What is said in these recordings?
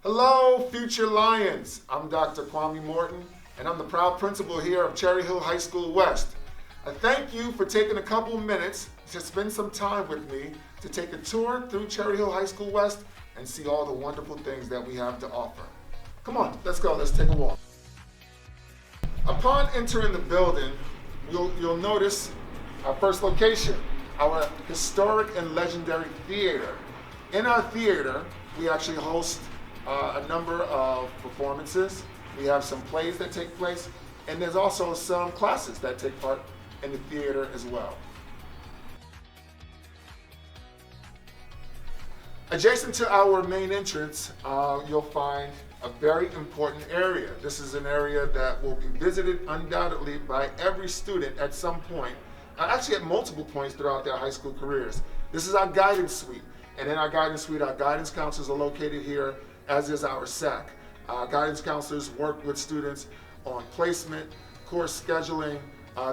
Hello, future Lions. I'm Dr. Kwame Morton, and I'm the proud principal here of Cherry Hill High School West. I thank you for taking a couple minutes to spend some time with me to take a tour through Cherry Hill High School West and see all the wonderful things that we have to offer. Come on, let's go, let's take a walk. Upon entering the building, you'll notice our first location, our historic and legendary theater. In our theater, we actually host a number of performances. We have some plays that take place, and there's also some classes that take part in the theater as well. Adjacent to our main entrance, you'll find a very important area. This is an area that will be visited undoubtedly by every student at some point, actually at multiple points throughout their high school careers. This is our guidance suite, and in our guidance suite, our guidance counselors are located here, as is our SAC. Guidance counselors work with students on placement, course scheduling.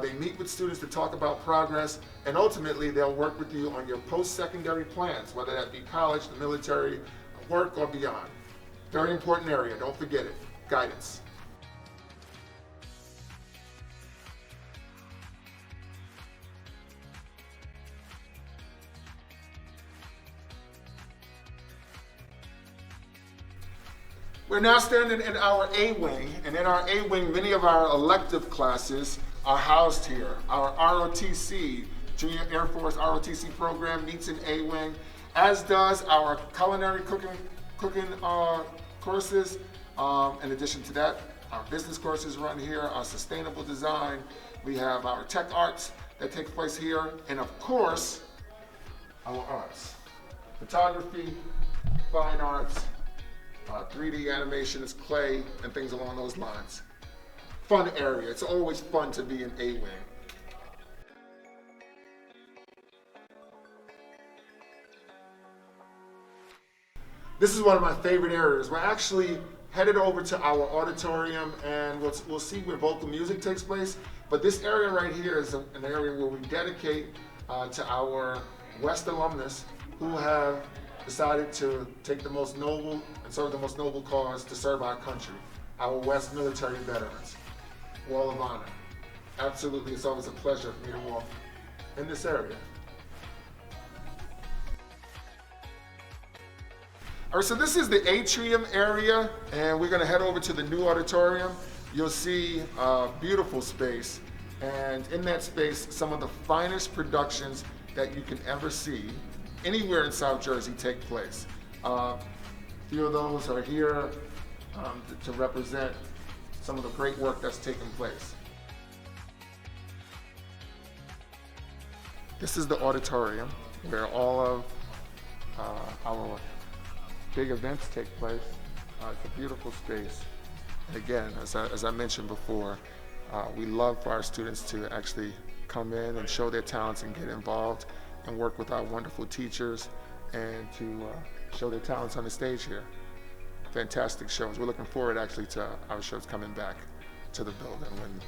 They meet with students to talk about progress, and ultimately they'll work with you on your post-secondary plans, whether that be college, the military, work, or beyond. Very important area, don't forget it, guidance. We're now standing in our A wing, and in our A wing, many of our elective classes are housed here. Our ROTC, Junior Air Force ROTC program, meets in A wing, as does our culinary cooking courses. In addition to that, our business courses run here, our sustainable design. We have our tech arts that take place here, and of course, our arts. Photography, fine arts, 3D animations, clay, and things along those lines. Fun area. It's always fun to be in A wing. This is one of my favorite areas. We're actually headed over to our auditorium, and we'll see where vocal music takes place. But this area right here is an area where we dedicate to our West alumnus who have decided to take the most noble and serve the most noble cause to serve our country, our West military veterans. Wall of Honor. Absolutely, it's always a pleasure for me to walk in this area. All right, so this is the Atrium area, and we're gonna head over to the new auditorium. You'll see a beautiful space, and in that space, some of the finest productions that you can ever see anywhere in South Jersey take place. A few of those are here to represent some of the great work that's taken place. This is the auditorium where all of our big events take place. It's a beautiful space. And again, as I mentioned before, we love for our students to actually come in and show their talents and get involved and work with our wonderful teachers and to show their talents on the stage here. Fantastic shows. We're looking forward actually to our shows coming back to the building when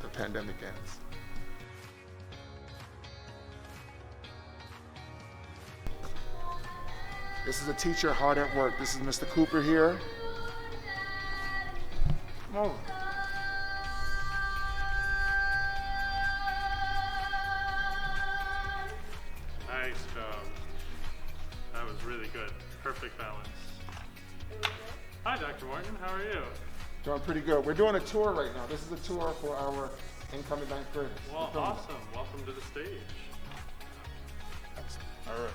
the pandemic ends. This is a teacher hard at work. This is Mr. Cooper here. Come over. Nice job. That was really good. Perfect balance. Hi, Dr. Morton. How are you? Doing pretty good. We're doing a tour right now. This is a tour for our incoming ninth graders. Well, awesome. Welcome to the stage. All right.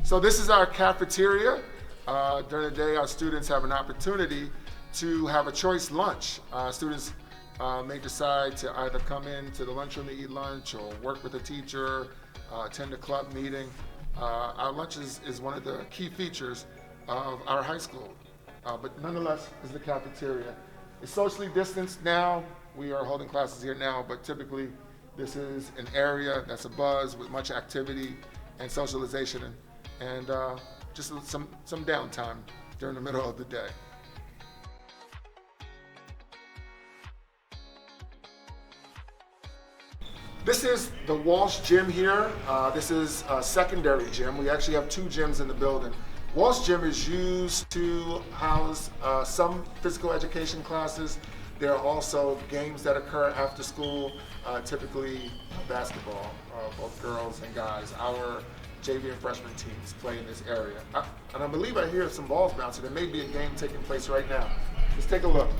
So this is our cafeteria. During the day, our students have an opportunity to have a choice lunch. Students may decide to either come into the lunchroom to eat lunch or work with a teacher, attend a club meeting. Our lunch is one of the key features of our high school, but nonetheless is the cafeteria. It's socially distanced now. We are holding classes here now, but typically this is an area that's abuzz with much activity and socialization and just some downtime during the middle of the day. This is the Walsh Gym here. This is a secondary gym. We actually have two gyms in the building. Walsh Gym is used to house some physical education classes. There are also games that occur after school, typically basketball, both girls and guys. Our JV and freshman teams play in this area. And I believe I hear some balls bouncing. There may be a game taking place right now. Let's take a look.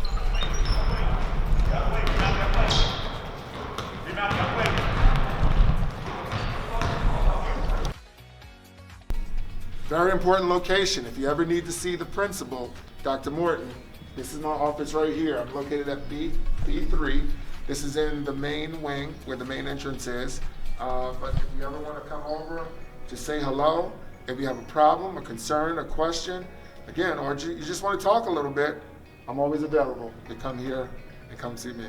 Very important location. If you ever need to see the principal, Dr. Morton, this is my office right here. I'm located at B3. This is in the main wing where the main entrance is. But if you ever want to come over, just say hello. If you have a problem, a concern, a question, again, or you just want to talk a little bit, I'm always available to come here and come see me.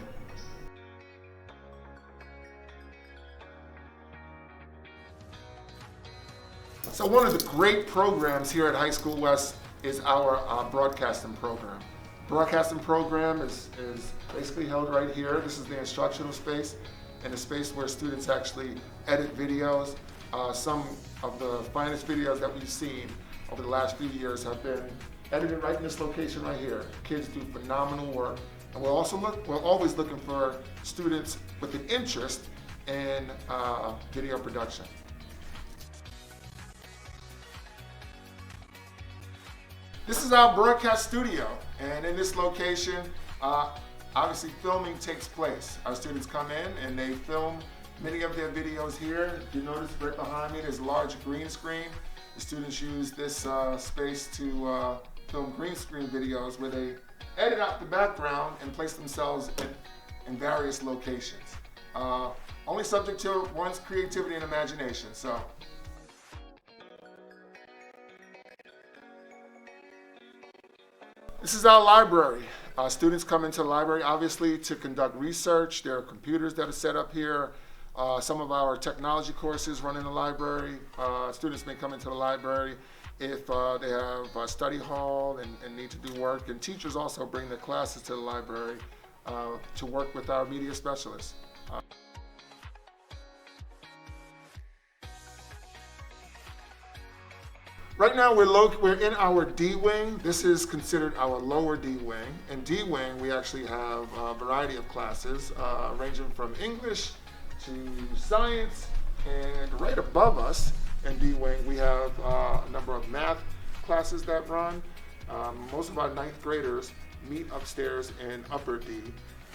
So one of the great programs here at High School West is our broadcasting program. Broadcasting program is basically held right here. This is the instructional space and a space where students actually edit videos. Some of the finest videos that we've seen over the last few years have been edited right in this location right here. Kids do phenomenal work. And we're always looking for students with an interest in video production. This is our broadcast studio, and in this location, obviously filming takes place. Our students come in and they film many of their videos here. You notice right behind me there's a large green screen. The students use this space to film green screen videos where they edit out the background and place themselves in various locations. Only subject to one's creativity and imagination. So. This is our library. Students come into the library, obviously, to conduct research. There are computers that are set up here. Some of our technology courses run in the library. Students may come into the library if they have a study hall and need to do work. And teachers also bring their classes to the library to work with our media specialists. Right now we're in our D wing. This is considered our lower D wing. In D wing we actually have a variety of classes ranging from English to science, and right above us in D wing we have a number of math classes that run. Most of our 9th graders meet upstairs in upper D,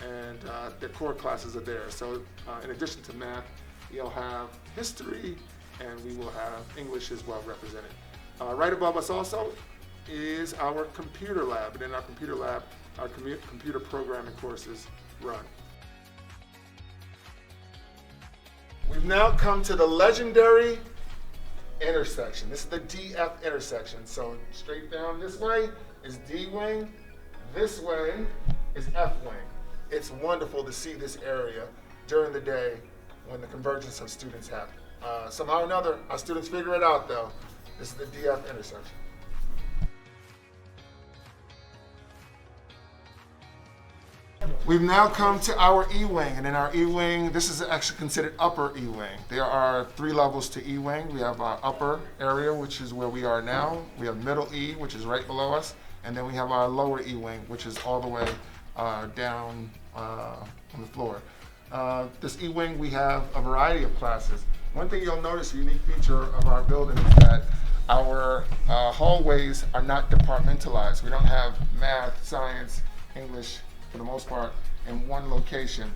and their core classes are there. So in addition to math, you'll have history, and we will have English as well represented. Right above us also is our computer lab, and in our computer lab, our computer programming courses run. We've now come to the legendary intersection. This is the DF intersection. So straight down this way is D wing, this way is F wing. It's wonderful to see this area during the day when the convergence of students happen. Somehow or another, our students figure it out though. This is the DF intersection. We've now come to our E-wing, and in our E-wing, this is actually considered upper E-wing. There are 3 levels to E-wing. We have our upper area, which is where we are now. We have middle E, which is right below us, and then we have our lower E-wing, which is all the way down on the floor. This E-wing, we have a variety of classes. One thing you'll notice, a unique feature of our building is that our hallways are not departmentalized. We don't have math, science, English, for the most part, in one location.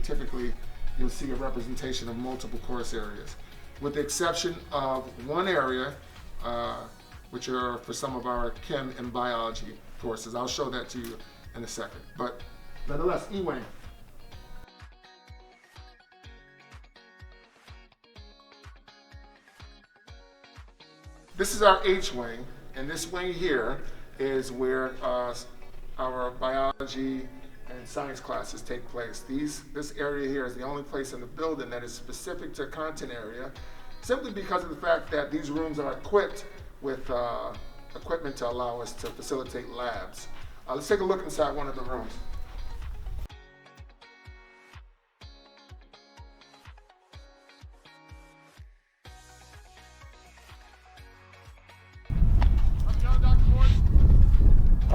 Typically, you'll see a representation of multiple course areas, with the exception of one area, which are for some of our chem and biology courses. I'll show that to you in a second. But nonetheless, E-wing. This is our H-wing, and this wing here is where our biology and science classes take place. This area here is the only place in the building that is specific to content area, simply because of the fact that these rooms are equipped with equipment to allow us to facilitate labs. Let's take a look inside one of the rooms.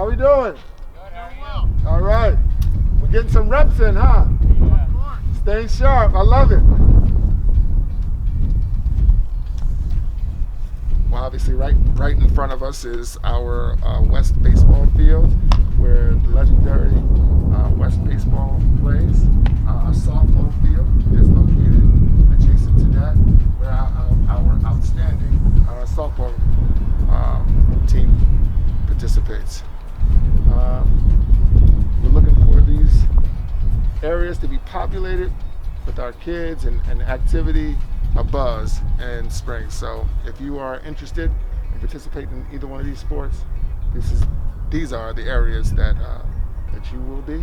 How we doing? Good, how are you? All right. We're getting some reps in, huh? Yeah. Staying sharp. I love it. Well, obviously, right in front of us is our West baseball field, where the legendary West baseball plays. Our softball field is located adjacent to that, where our outstanding softball team participates. We're looking for these areas to be populated with our kids and activity, a buzz in spring. So if you are interested in participating in either one of these sports, these are the areas that you will be.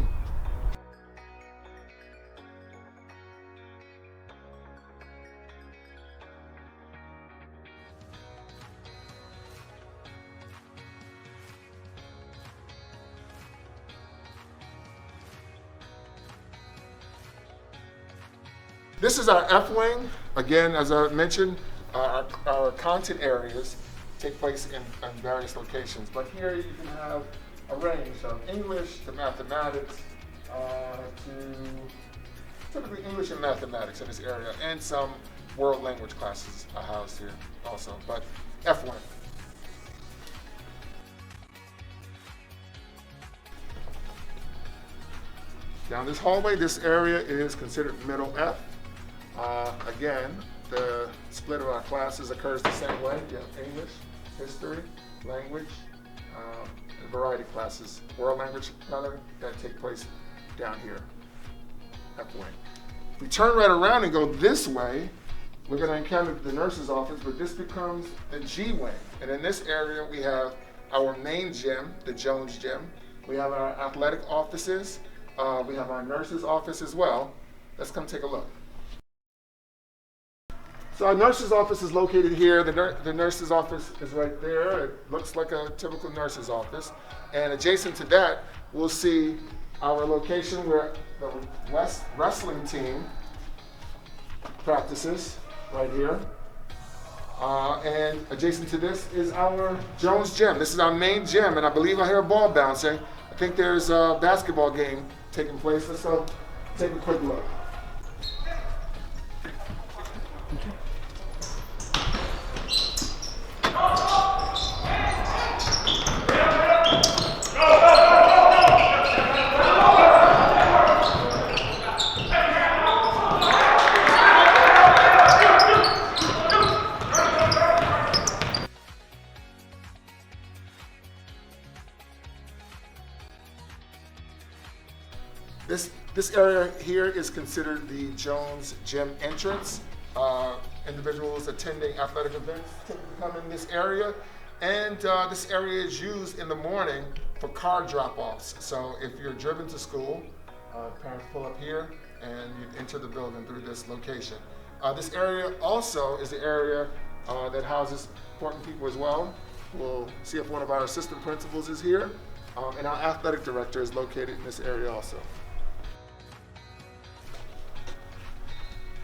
This is our F wing. Again, as I mentioned, our content areas take place in various locations. But here you can have a range of English to mathematics, to typically English and mathematics in this area, and some world language classes are housed here also. But F wing. Down this hallway, this area is considered middle F. Again, the split of our classes occurs the same way. You have English, history, language, and variety classes, world language rather, that take place down here, F wing. If we turn right around and go this way, we're going to encounter the nurse's office, but this becomes the G wing. And in this area, we have our main gym, the Jones Gym. We have our athletic offices. We have our nurse's office as well. Let's come take a look. So our nurse's office is located here. The nurse's office is right there. It looks like a typical nurse's office. And adjacent to that, we'll see our location where the West wrestling team practices right here. And adjacent to this is our Jones Gym. This is our main gym, and I believe I hear a ball bouncing. I think there's a basketball game taking place. Let's go take a quick look. This area here is considered the Jones Gym entrance. Individuals attending athletic events typically come in this area, and this area is used in the morning for car drop-offs. So if you're driven to school, parents pull up here and you enter the building through this location. This area also is the area that houses important people as well. We'll see if one of our assistant principals is here, and our athletic director is located in this area also.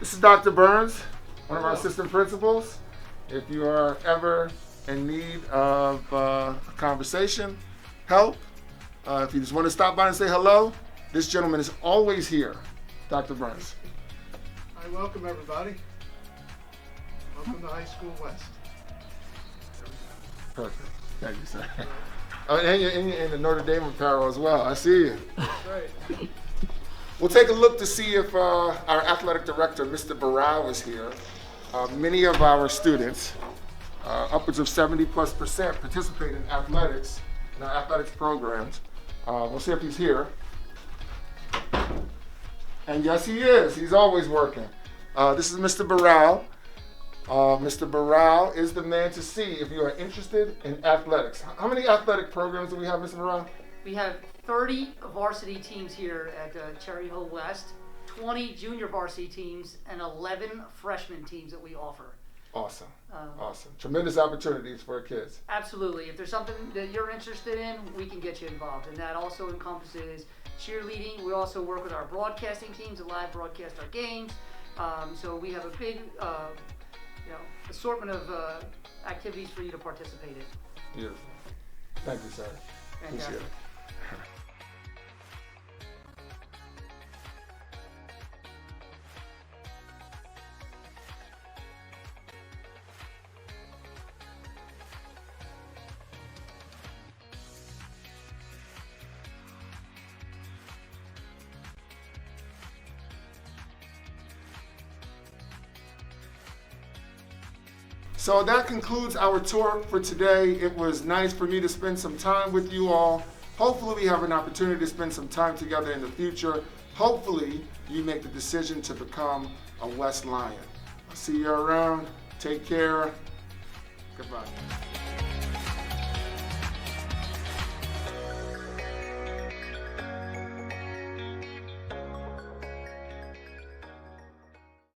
This is Dr. Burns, one of our assistant principals. If you are ever in need of a conversation, help, if you just want to stop by and say hello, this gentleman is always here, Dr. Burns. Hi, welcome everybody. Welcome to High School West. Perfect. Thank you, sir. Oh, and you're in the Notre Dame apparel as well. I see you. That's right. We'll take a look to see if our athletic director, Mr. Barrow, is here. Many of our students, upwards of 70+%, participate in athletics, in our athletics programs. We'll see if he's here. And yes, he is. He's always working. This is Mr. Barrow. Mr. Barrow is the man to see if you are interested in athletics. How many athletic programs do we have, Mr. Barrow? We have 30 varsity teams here at Cherry Hill West, 20 junior varsity teams, and 11 freshman teams that we offer. Awesome. Awesome. Tremendous opportunities for kids. Absolutely. If there's something that you're interested in, we can get you involved. And that also encompasses cheerleading. We also work with our broadcasting teams to live broadcast our games. So we have a big assortment of activities for you to participate in. Beautiful. Thank you, sir. Appreciate it. So that concludes our tour for today. It was nice for me to spend some time with you all. Hopefully we have an opportunity to spend some time together in the future. Hopefully you make the decision to become a West Lion. I'll see you around. Take care. Goodbye.